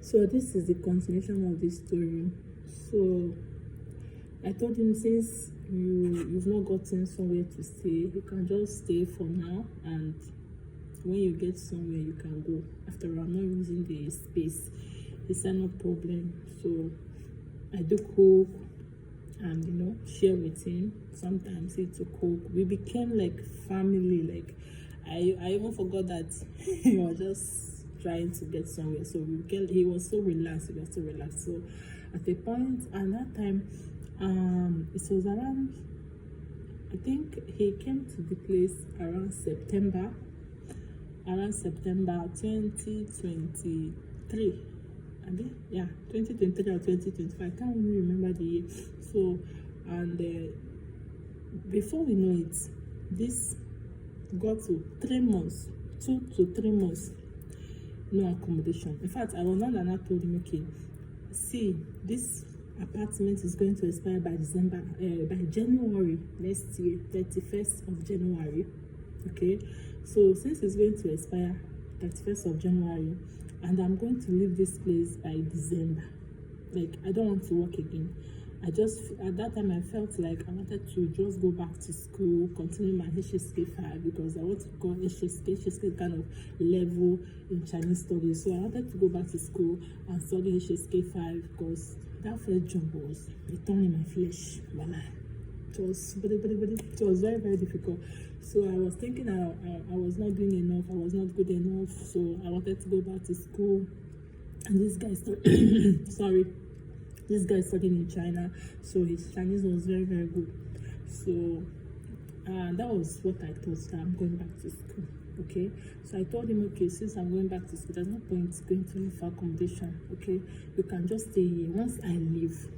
So this is the continuation of this story. So I told him, since you've not gotten somewhere to stay, you can just stay for now, and when you get somewhere you can go. After all, I'm not using the space. He said no problem. So I do cook and share with him. Sometimes he to cook. We became like family. Like I even forgot that he was just trying to get somewhere. So he was so relaxed. He was so relaxed. So at a point, and that time, it was around, I think he came to the place around September 2023. Yeah, 2023 or 2025. I can't really remember the year. So, and before we know it, this got to 3 months, 2 to 3 months, no accommodation. In fact, I was not, and I told him, okay, see, this apartment is going to expire by January next year, 31st of January. Okay, so since it's going to expire 31st of January, and I'm going to leave this place by December, like I don't want to work again. At that time I felt like I wanted to just go back to school, continue my HSK 5, because I want to go HSK kind of level in Chinese studies. So I wanted to go back to school and study HSK 5, because that first job was a thorn in my flesh. It was very, very difficult. So I was thinking I was not doing enough, I was not good enough, so I wanted to go back to school. And this guy this guy studying in China, so his Chinese was very, very good. So that was what I thought, that I'm going back to school. Okay, so I told him, okay, since I'm going back to school, there's no point going to live for accommodation. Okay, you can just stay here. Once I leave,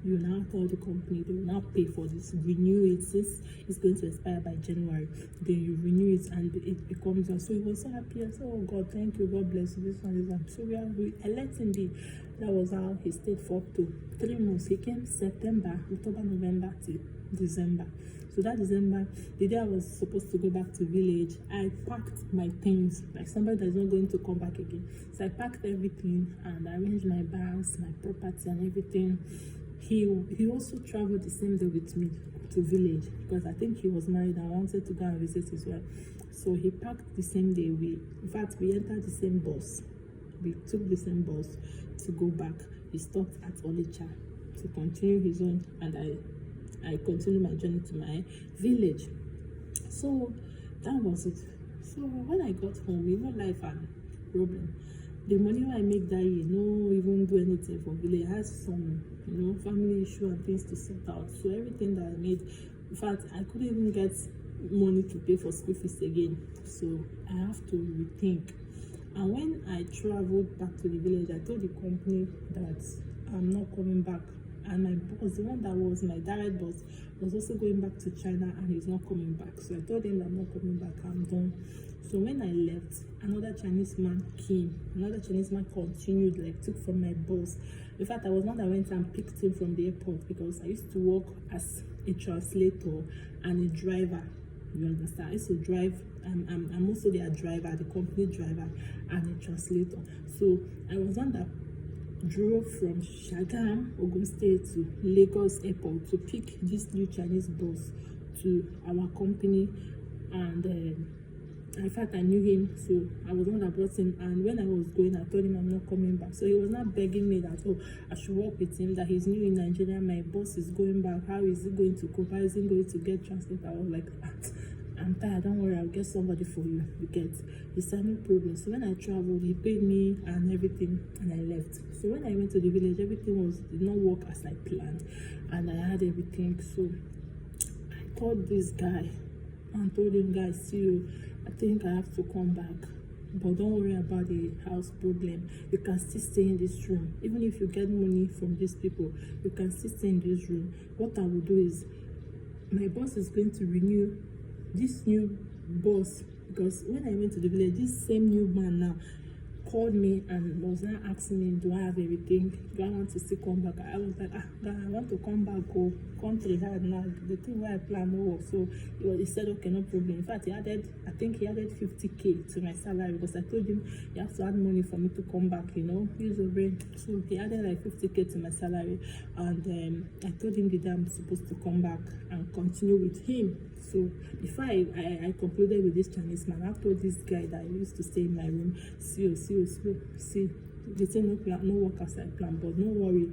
you now tell the company, they will now pay for this, renew it. Since it's going to expire by January, then you renew it and it becomes so he was so happy. I said, oh God, thank you, God bless you, this one. So I let him be. That was how he stayed for up to 3 months. He came September, October, November to December. So that December, the day I was supposed to go back to village, I packed my things like somebody that's not going to come back again. So I packed everything and arranged my bags, my property and everything. He also traveled the same day with me to village, because I think he was married and wanted to go and visit his wife. So he packed the same day. We entered the same bus. We took the same bus to go back. He stopped at Onitsha to continue his own, and I continued my journey to my village. So that was it. So when I got home, life and problem. The money I make that year, no even do anything for village. I had some, family issue and things to sort out. So everything that I made, in fact, I couldn't even get money to pay for school fees again. So I have to rethink. And when I traveled back to the village, I told the company that I'm not coming back. And my boss, the one that was my direct boss, was also going back to China and he's not coming back. So I told him that I'm not coming back, I'm done. So when I left, another Chinese man came. Another Chinese man continued, like took from my boss. In fact, I was not that went and picked him from the airport, because I used to work as a translator and a driver. You understand? I used to drive. I'm also their driver, the company driver, and a translator. So I was on that drove from Shagam, Ogun State, to Lagos Airport to pick this new Chinese boss to our company. And in fact, I knew him, so I was the one that brought him. And when I was going, I told him I'm not coming back. So he was not begging me that, oh, I should work with him, that he's new in Nigeria, my boss is going back, how is he going to cope, how is he going to get translated? I was like, I'm tired, don't worry, I'll get somebody for you. You get? He said, no problem. So when I traveled, he paid me and everything, and I left. So when I went to the village, everything did not work as I planned, and I had everything. So I called this guy and told him, guys, see you, I think I have to come back, but don't worry about the house problem. You can still stay in this room. Even if you get money from these people, you can still stay in this room. What I will do is, my boss is going to renew this new boss, because when I went to the village, this same new man now, called me and was now asking me, do I have everything? Do I want to still come back? I was like, God, I want to come back, go come to the hard now. The thing where I plan no work. So he said, okay, no problem. In fact, I think he added 50K to my salary because I told him you have to add money for me to come back, use your brain. So he added like 50K to my salary, and I told him that I'm supposed to come back and continue with him. So before I concluded with this Chinese man, I told this guy that I used to stay in my room, see, they say no work as I plan, but no worry,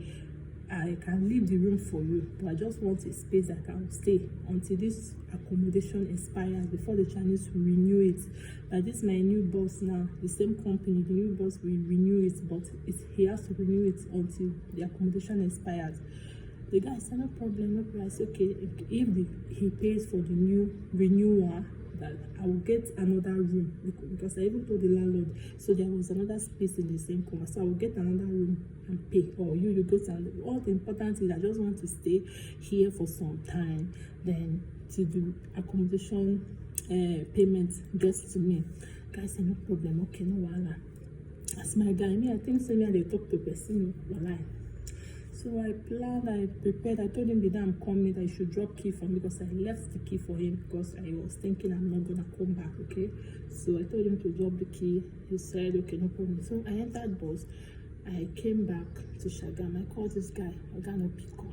I can leave the room for you, but I just want a space I can stay until this accommodation expires before the Chinese will renew it. But this my new boss now, the same company, the new boss will renew it, but he has to renew it until the accommodation expires. The guy said, no problem. I said, okay, if he pays for the new renewal, that I will get another room, because I even told the landlord, so there was another space in the same corner, so I will get another room and pay, or you go to all the important is I just want to stay here for some time, then till the accommodation payment gets to me. Guy said, no problem, okay, no wahala. As my guy, I think so they talk to person, wallahi. So I planned, I prepared, I told him the day I'm coming that he should drop key for me, because I left the key for him because I was thinking I'm not gonna come back, okay? So I told him to drop the key. He said, okay, no problem. So I entered bus. I came back to Shagam. I called this guy. I got no pick up.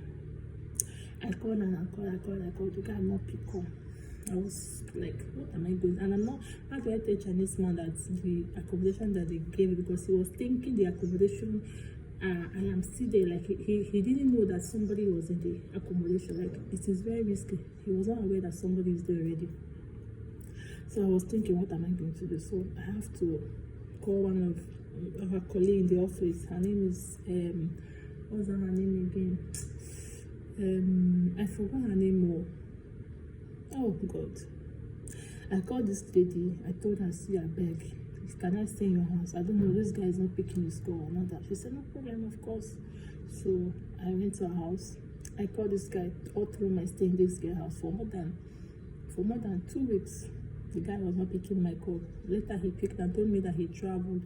I called and I called. The guy not pick up. I was like, what am I doing? And I'm not, how do I tell Chinese man that the accommodation that they gave, because he was thinking the accommodation, I am still there. Like he didn't know that somebody was in the accommodation. Like it is very risky. He was not aware that somebody is there already. So I was thinking, what am I going to do? So I have to call one of her colleagues in the office. Her name is what's her name again? I forgot her name. Oh God. I called this lady. I told her, see, I beg, can I stay in your house? I don't know, this guy is not picking his call or not that. She said, no problem, of course. So I went to her house. I called this guy all through my stay in this girl's house for more than 2 weeks. The guy was not picking my call. Later he picked and told me that he traveled,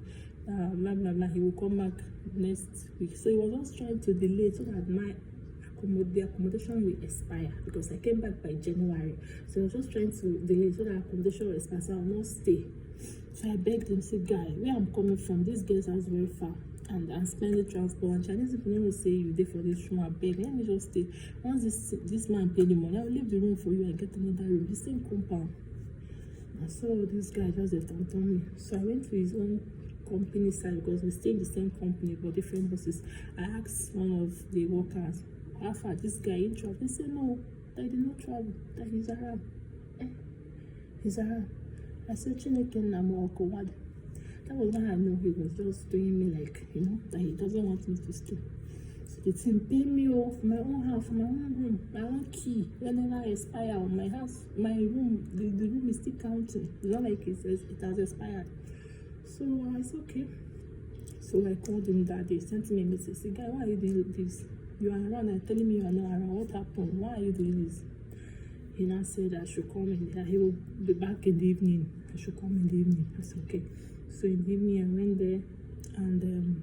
blah blah blah. He will come back next week. So he was just trying to delay so that the accommodation will expire, because I came back by January. So I was just trying to delay so that accommodation will expire, so I will not stay. So I begged him, say, guy, where I'm coming from, this girl's house very far, and I'm spending transport, and Chinese people don't say you there for this room. I beg, let me just stay. Once this man pay the money, I will leave the room for you and get another room, the same compound. And so this guy just left and told me. So I went to his own company side, because we stay in the same company but different bosses. I asked one of the workers, how far this guy in travel? He said no, that he did not travel, that he's Arab. He's Arab. I said, Chineke Namoko, what? That was when I know he was just doing me like, that he doesn't want me to stay. So the team paid me off my own house, my own room, my own key. Whenever I expire on my house, my room, the room is still counting. It's not like it says it has expired. So I said, okay. So I called him that day, sent me a message, say, guy, why are you doing this? You are around and telling me you are not around. What happened? Why are you doing this? He now said I should come in, that he will be back in the evening. I should come in the evening. I said, okay. So in the evening, I went there, and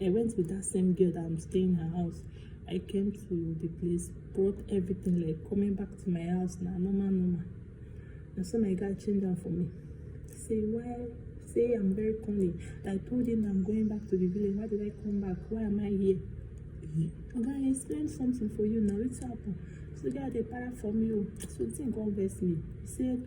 I went with that same girl that I'm staying in her house. I came to the place, brought everything, like coming back to my house now, normal. And so my guy changed down for me. Say, why? Say I'm very cunning. I told him I'm going back to the village. Why did I come back? Why am I here? Okay, I explained something for you now. What's happened? So the guy they para from you. So the thing convinced me. He said,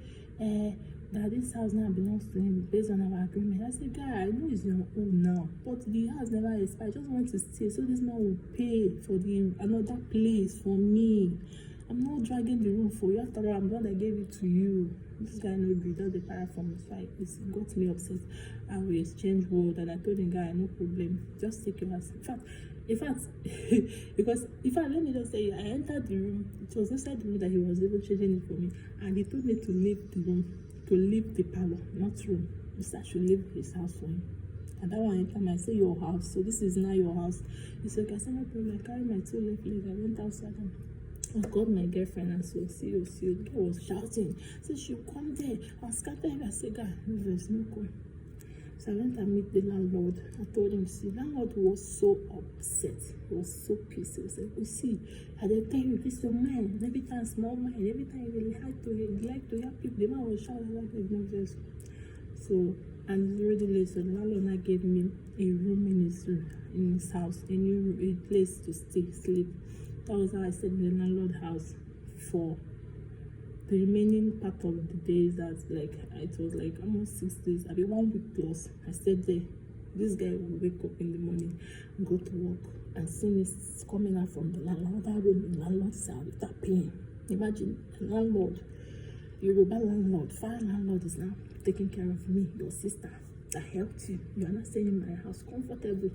that this house now belongs to him based on our agreement. I said, guy, I know it's your own now, but the house never expired. I just want to stay, so this man will pay for another place for me. I'm not dragging the room for you. After all, I'm the one that gave it to you. This guy no agree. That's the para from me. So it got me upset. And we exchanged word, and I told the guy, no problem. Just take your house. In fact, let me just say, I entered the room. It was inside the room that he was even changing it for me, and he told me to leave the room, to leave the parlor, not room. He said I should leave his house for him. And that one entered, I said, your house. So this is now your house. He said, okay, I said, no problem. I carried my 2 left legs. I went outside and I called my girlfriend, and so see you. The girl was shouting. So she'll come there and scatter him. I said, God, no, there's no call. So I went and meet the landlord. I told him, see, landlord was so upset. He was so pissed. He was like, you see, I didn't tell you, this your man. Every time small man, every time you really like to help people, the man was shouting like this. So, and it's already late, so the landlord now gave me a room in his house, a place to sleep. That was how I stayed in the landlord house for the remaining part of the days. That like it was like almost 6 days. I mean 1 week plus. I stayed there. This guy will wake up in the morning, go to work, and see me coming out from the landlord room in landlord's house without paying. Imagine a landlord, Yoruba landlord, fire landlord is now taking care of me, your sister that helped you. You are not staying in my house comfortable.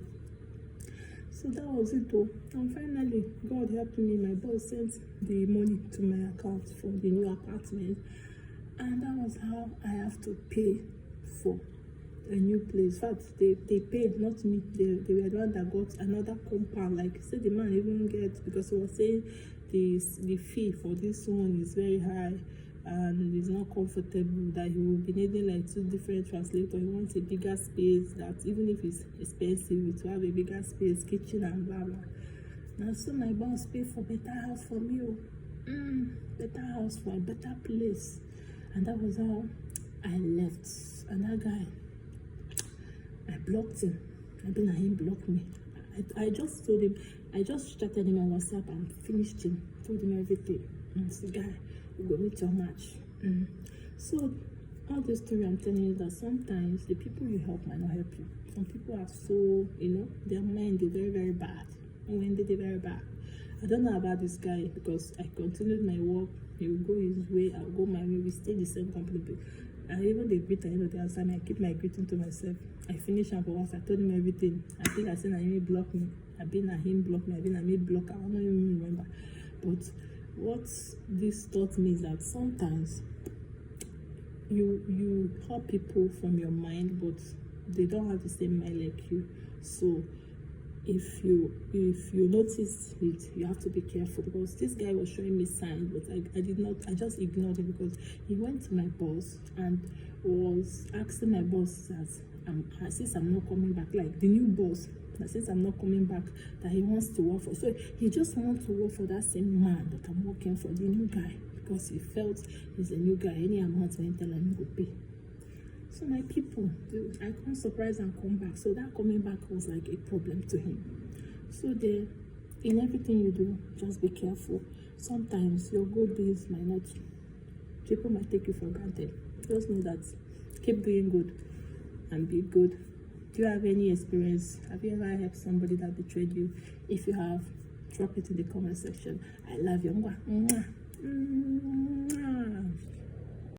So that was it though. And finally, God helped me. My boss sent the money to my account for the new apartment. And that was how I have to pay for a new place. In fact, they paid, not me. They were the one that got another compound. Like, say the man even get, because he was saying the fee for this one is very high and it's not comfortable, that he will be needing like 2 different translators. He wants a bigger space, that even if it's expensive, it will have a bigger space, kitchen and blah blah. Now so my boss pay for better house for me. Better house for a better place. And that was how I left. And that guy, I blocked him. I been at him blocked me. I just told him, I just chatted him on WhatsApp and finished him, told him everything. And the guy, we go meet your match. So all this story I'm telling you, that sometimes the people you help might not help you. Some people are so, their mind is very, very bad. And when they're very bad. I don't know about this guy, because I continued my work. He will go his way, I'll go my way. We stay in the same company. And even the greeting, the assignment, I keep my greeting to myself. I finish up for once. I told him everything. I think I said him block me. I've been at him block me. I've been at me block. I don't even remember. But what this taught me is that sometimes you help people from your mind, but they don't have the same mind like you. So if you notice it, you have to be careful, because this guy was showing me signs, but I just ignored him, because he went to my boss and was asking my boss that since I'm not coming back, like the new boss, that since I'm not coming back, that he wants to work for. So he just wants to work for that same man that I'm working for, the new guy, because he felt he's a new guy. Any amount when tell him he go pay. So my people, I can't surprise and come back. So that coming back was like a problem to him. So in everything you do, just be careful. Sometimes your good deeds might not, people might take you for granted. Just know that, keep doing good and be good. Do you have any experience? Have you ever helped somebody that betrayed you? If you have, drop it in the comment section. I love you. Mwah. Mwah. Mwah.